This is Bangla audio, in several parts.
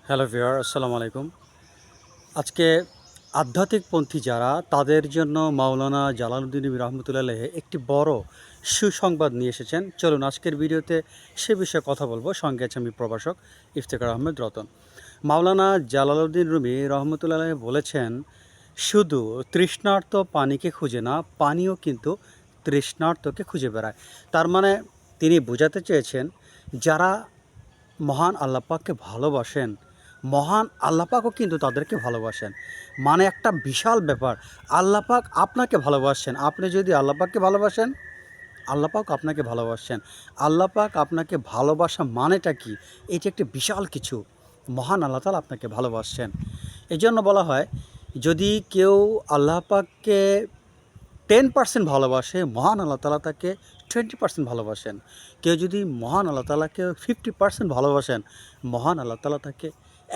হ্যালো ভিউয়ার, আসসালামু আলাইকুম। আজকে আধ্যাত্মিকপন্থী যারা তাদের জন্য মাওলানা জালালউদ্দিন রুমি রহমতুল্লাহ আলাইহি একটি বড় সুসংবাদ নিয়ে এসেছেন। চলুন আজকের ভিডিওতে সে বিষয়ে কথা বলবো। সঙ্গে আছে আমি প্রভাষক ইফতেখার আহমেদ রতন। মাওলানা জালালউদ্দিন রুমি রহমতুল্লাহ আলাইহি বলেছেন, শুধু তৃষ্ণার্ত পানিকে খুঁজে না, পানিও কিন্তু তৃষ্ণার্তকে খুঁজে বেড়ায়। তার মানে তিনি বোঝাতে চেয়েছেন, যারা মহান আল্লাহ পাককে ভালোবাসেন, মহান আল্লাহ পাকও কিন্তু তাদেরকে ভালোবাসেন। মানে একটা বিশাল ব্যাপার। আল্লাহ পাক আপনাকে ভালোবাসছেন। আপনি যদি আল্লাহ পাককে ভালোবাসেন, আল্লাহ পাক আপনাকে ভালোবাসছেন। আল্লাহ পাক আপনাকে ভালোবাসা মানেটা কি? এটি একটি বিশাল কিছু। মহান আল্লাহ তাআলা আপনাকে ভালোবাসছেন। এজন্য বলা হয়, যদি কেউ আল্লাহ পাককে 10% ভালোবাসে, মহান আল্লাহ তাআলা তাকে 20% ভালোবাসেন। কেউ যদি মহান আল্লাহ তাআলাকে 50% ভালোবাসেন, মহান আল্লাহ তাআলা তাকে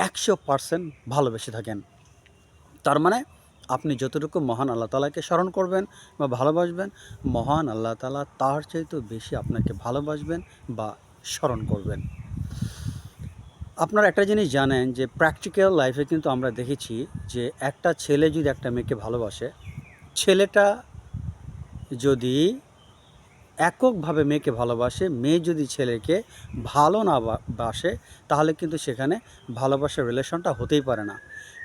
100% ভালোবেসে থাকেন। তার মানে আপনি যতটুকু মহান আল্লাহ তাআলাকে স্মরণ করবেন বা ভালোবাসবেন, মহান আল্লাহ তাআলা তার চাইতেও বেশি আপনাকে ভালোবাসবেন বা স্মরণ করবেন। আপনারা একটা জিনিস জানেন যে প্র্যাকটিক্যাল লাইফে কিন্তু আমরা দেখেছি যে একটা ছেলে যদি একটা মেয়েকে ভালোবাসে, ছেলেটা যদি এককভাবে মেয়েকে ভালোবাসে, মেয়ে যদি ছেলেকে ভালো না বাসে, তাহলে কিন্তু সেখানে ভালোবাসার রিলেশনটা হতেই পারে না।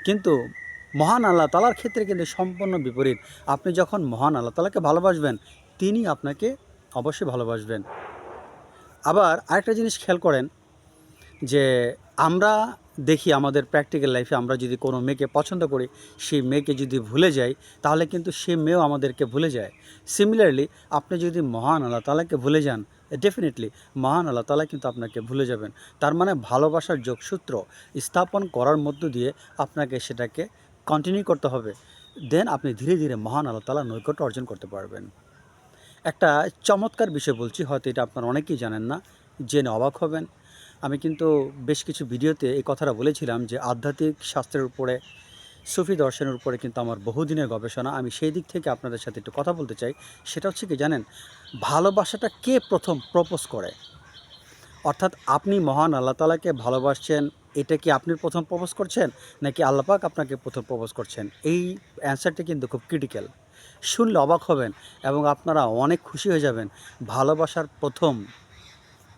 কিন্তু মহান আল্লাহ তাআলার ক্ষেত্রে কিন্তু সম্পূর্ণ বিপরীত। আপনি যখন মহান আল্লাহ তাআলাকে ভালোবাসবেন, তিনি আপনাকে অবশ্যই ভালোবাসবেন। আবার আরেকটা জিনিস খেয়াল করেন যে আমরা দেখি আমাদের প্র্যাকটিক্যাল লাইফে, আমরা যদি কোনো মেয়েকে পছন্দ করি, সেই মেয়েকে যদি ভুলে যাই, তাহলে কিন্তু সে মেয়েও আমাদেরকে ভুলে যায়। সিমিলারলি আপনি যদি মহান আল্লাহ তাআলাকে ভুলে যান, ডেফিনেটলি মহান আল্লাহ তাআলা কিন্তু আপনাকে ভুলে যাবেন। তার মানে ভালোবাসার যোগসূত্র স্থাপন করার মধ্য দিয়ে আপনাকে সেটাকে কন্টিনিউ করতে হবে। দেন আপনি ধীরে ধীরে মহান আল্লাহ তাআলার নৈকট্য অর্জন করতে পারবেন। একটা চমৎকার বিষয় বলছি, হয়তো এটা আপনারা অনেকেই জানেন না, জেনে অবাক হবেন। আমি কিন্তু বেশ কিছু ভিডিওতে এই কথাটা বলেছিলাম যে আধ্যাত্মিক শাস্ত্রের উপরে, সুফি দর্শনের উপরে কিন্তু আমার বহুদিনের গবেষণা। আমি সেই দিক থেকে আপনাদের সাথে একটু কথা বলতে চাই। সেটা হচ্ছে কি জানেন, ভালোবাসাটা কে প্রথম প্রপোজ করে? অর্থাৎ আপনি মহান আল্লাহ তাআলাকে ভালোবাসছেন, এটা কি আপনি প্রথম প্রপোজ করছেন, নাকি আল্লাহ পাক আপনাকে প্রথম প্রপোজ করছেন? এই অ্যান্সারটি কিন্তু খুব ক্রিটিক্যাল। শুনলে অবাক হবেন এবং আপনারা অনেক খুশি হয়ে যাবেন। ভালোবাসার প্রথম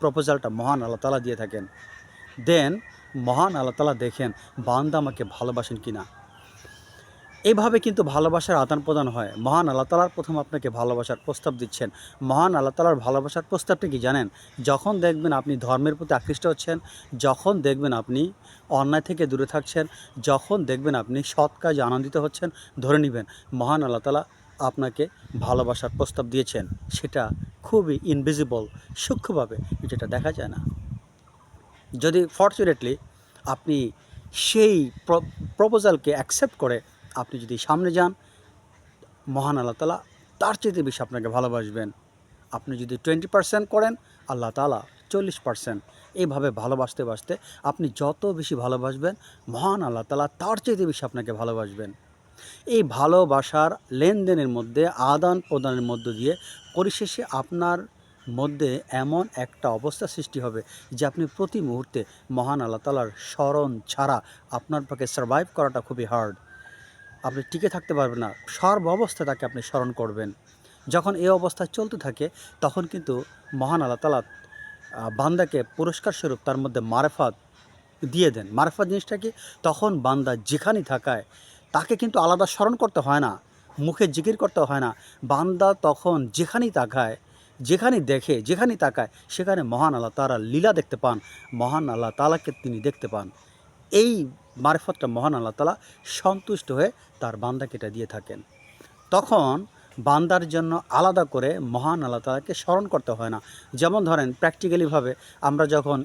প্রপোজালটা মহান আল্লাহ তাআলা দিয়ে থাকেন। দেন মহান আল্লাহ তাআলা দেখেন বান্দা আমাকে ভালোবাসেন কিনা। এভাবে কিন্তু ভালোবাসার আদান প্রদান হয়। মহান আল্লাহ তাআলার প্রথম আপনাকে ভালোবাসার প্রস্তাব দিচ্ছেন। মহান আল্লাহ তাআলার ভালোবাসার প্রস্তাবটা কি জানেন? যখন দেখবেন আপনি ধর্মের প্রতি আকৃষ্ট হচ্ছেন, যখন দেখবেন আপনি অন্যায় থেকে দূরে থাকছেন, যখন দেখবেন আপনি সৎ কাজে আনন্দিত হচ্ছেন, ধরে নেবেন মহান আল্লাহ তাআলা আপনাকে ভালোবাসার প্রস্তাব দিয়েছেন। সেটা খুবই ইনভিজিবল, সূক্ষ্মভাবে, যেটা দেখা যায় না। যদি ফর্চুনেটলি আপনি সেই প্রপোজালকে অ্যাকসেপ্ট করে আপনি যদি সামনে যান, মহান আল্লাহ তাআলা তার চেয়ে বেশি আপনাকে ভালোবাসবেন। আপনি যদি 20% করেন, আল্লাহ তাআলা 40%। এইভাবে ভালোবাসতে বাসতে আপনি যত বেশি ভালোবাসবেন, মহান আল্লাহ তাআলা তার চেয়ে বেশি আপনাকে ভালোবাসবেন। এই ভালোবাসার লেনদেনের মধ্যে, আদান প্রদানের মধ্য দিয়ে পরিশেষে আপনার মধ্যে এমন একটা অবস্থা সৃষ্টি হবে যে আপনি প্রতি মুহূর্তে মহান আল্লাহ তাআলার স্মরণ ছাড়া আপনার পক্ষে সারভাইভ করাটা খুবই হার্ড। আপনি টিকে থাকতে পারবেন না। সর্ব অবস্থায় তাকে আপনি স্মরণ করবেন। যখন এই অবস্থায় চলতে থাকে, তখন কিন্তু মহান আল্লাহ তাআলা বান্দাকে পুরস্কার স্বরূপ তার মধ্যে মারেফাত দিয়ে দেন। মারেফাত জিনিসটা কি? তখন বান্দা যেখানেই থাকায় তাকে কিন্তু আলাদা স্মরণ করতে হয় না, মুখে জিকির করতে হয় না। বান্দা তখন যেখানেই তাকায়, যেখানেই দেখে, যেখানেই তাকায়, সেখানে মহান আল্লাহ তাআলা লীলা দেখতে পান, মহান আল্লাহ তাআলাকে তিনি দেখতে পান। এই মারেফতটা মহান আল্লাহ তাআলা সন্তুষ্ট হয়ে তার বান্দাকে এটা দিয়ে থাকেন। তখন বান্দার জন্য আলাদা করে মহান আল্লাহ তাআলাকে স্মরণ করতে হয় না। যেমন ধরেন প্র্যাকটিক্যালিভাবে আমরা যখন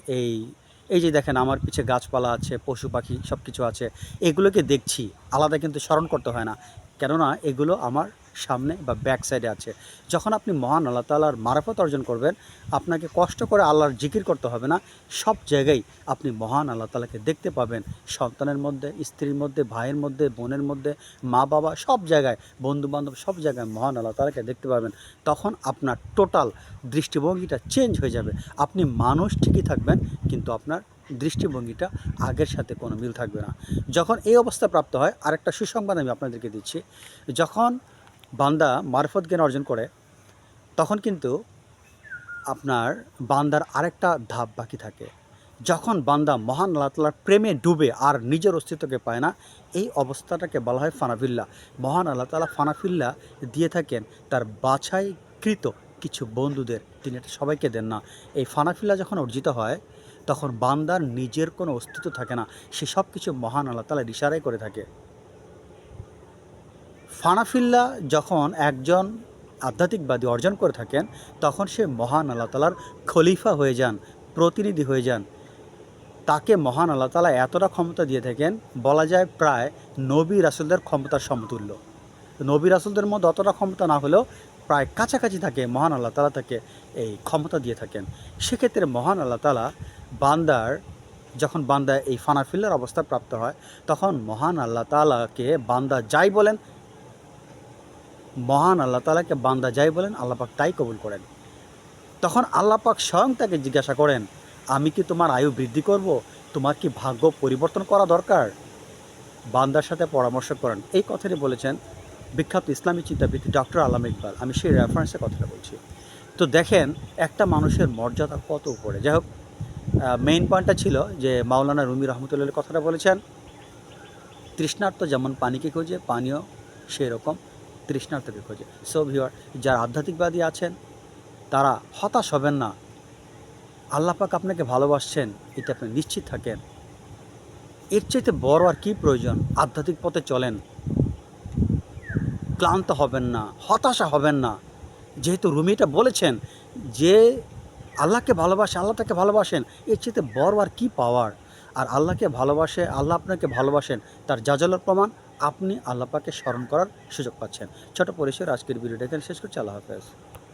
এই যে দেখেন আমার পিছে গাছপালা আছে, পশু পাখি সব কিছু আছে, এগুলোকে দেখছি, আলাদা কিন্তু স্মরণ করতে হয় না, কেননা এগুলো আমার সামনে বা ব্যাক সাইডে আছে। যখন আপনি মহান আল্লাহ তাআলার মারফত অর্জন করবেন, আপনাকে কষ্ট করে আল্লাহর জিকির করতে হবে না। সব জায়গায় আপনি মহান আল্লাহ তাআলাকে দেখতে পাবেন। সন্তানের মধ্যে, স্ত্রীর মধ্যে, ভাইয়ের মধ্যে, বোনের মধ্যে, মা বাবা সব জায়গায়, বন্ধুবান্ধব সব জায়গায় মহান আল্লাহ তাআলাকে দেখতে পাবেন। তখন আপনার টোটাল দৃষ্টিভঙ্গিটা চেঞ্জ হয়ে যাবে। আপনি মানুষ ঠিকই থাকবেন, কিন্তু আপনার দৃষ্টিভঙ্গিটা আগের সাথে কোনো মিল থাকবে না। যখন এই অবস্থা প্রাপ্ত হয়, আরেকটা সুসংবাদ আমি আপনাদেরকে দিচ্ছি, যখন বান্দা মারফত জ্ঞান অর্জন করে তখন কিন্তু আপনার বান্দার আরেকটা ধাপ বাকি থাকে। যখন বান্দা মহান আল্লাহ তাআলার প্রেমে ডুবে আর নিজের অস্তিত্বকে পায় না, এই অবস্থাটাকে বলা হয় ফানাফিল্লাহ। মহান আল্লাহ তাআলা ফানাফিল্লাহ দিয়ে থাকেন তার বাছাইকৃত কিছু বন্ধুদের, তিনি এটা সবাইকে দেন না। এই ফানাফিল্লাহ যখন অর্জিত হয় তখন বান্দার নিজের কোনো অস্তিত্ব থাকে না, সে সব কিছু মহান আল্লাহ তাআলার ইশারায় করে থাকে। ফানাফিল্লাহ যখন একজন আধ্যাত্মিকবাদী অর্জন করে থাকেন তখন সে মহান আল্লাহ তাআলার খলিফা হয়ে যান, প্রতিনিধি হয়ে যান। তাকে মহান আল্লাহ তাআলা এতটা ক্ষমতা দিয়ে থাকেন, বলা যায় প্রায় নবী রাসূলদের ক্ষমতার সমতুল্য। নবী রাসূলদের মধ্যে অতটা ক্ষমতা না হলেও প্রায় কাছাকাছি থাকে মহান আল্লাহ তাআলা তাকে এই ক্ষমতা দিয়ে থাকেন। সেক্ষেত্রে মহান আল্লাহ তাআলা যখন বান্দা এই ফানাফিল্লার অবস্থা প্রাপ্ত হয় তখন মহান আল্লাহ তাআলাকে বান্দা যাই বলেন, আল্লাহ পাক তাই কবুল করেন। তখন আল্লাহ পাক স্বয়ং তাকে জিজ্ঞাসা করেন, আমি কি তোমার আয়ু বৃদ্ধি করব? তোমার কি ভাগ্য পরিবর্তন করা দরকার? বান্দার সাথে পরামর্শ করেন। এই কথাটি বলেছেন বিখ্যাত ইসলামী চিন্তাবিদ ডক্টর আল্লামা ইকবাল। আমি সেই রেফারেন্সে কথাটা বলছি। তো দেখেন একটা মানুষের মর্যাদা কত উপরে। যাই হোক, মেইন পয়েন্টটা ছিল যে মাওলানা রুমি রহমতুল্লাহ কথাটা বলেছেন, তৃষ্ণার্ত যেমন পানিকে খোঁজে, পানীয় সেই রকম তৃষ্ণার্তকে খোঁজে। সো ভিউয়ার, যারা আধ্যাত্মিকবাদী আছেন তারা হতাশ হবেন না। আল্লাহ পাক আপনাকে ভালোবাসছেন, এটা আপনি নিশ্চিত থাকেন। এর চাইতে বড় আর কী প্রয়োজন? আধ্যাত্মিক পথে চলেন, ক্লান্ত হবেন না, হতাশা হবেন না। যেহেতু রুমি এটা বলেছেন যে আল্লাহকে ভালোবাসে, আল্লাহ তাকে ভালোবাসেন, এর চাইতে বড় আর কী পাওয়ার? আর আল্লাহকে ভালোবাসে, আল্লাহ আপনাকে ভালোবাসেন, তার জাজালের প্রমাণ আপনি আল্লাহ পাককে স্মরণ করার সুযোগ পাচ্ছেন। ছোট পরিসরে আজকের ভিডিওটা এখানে শেষ করছি। আল্লাহ হাফেজ।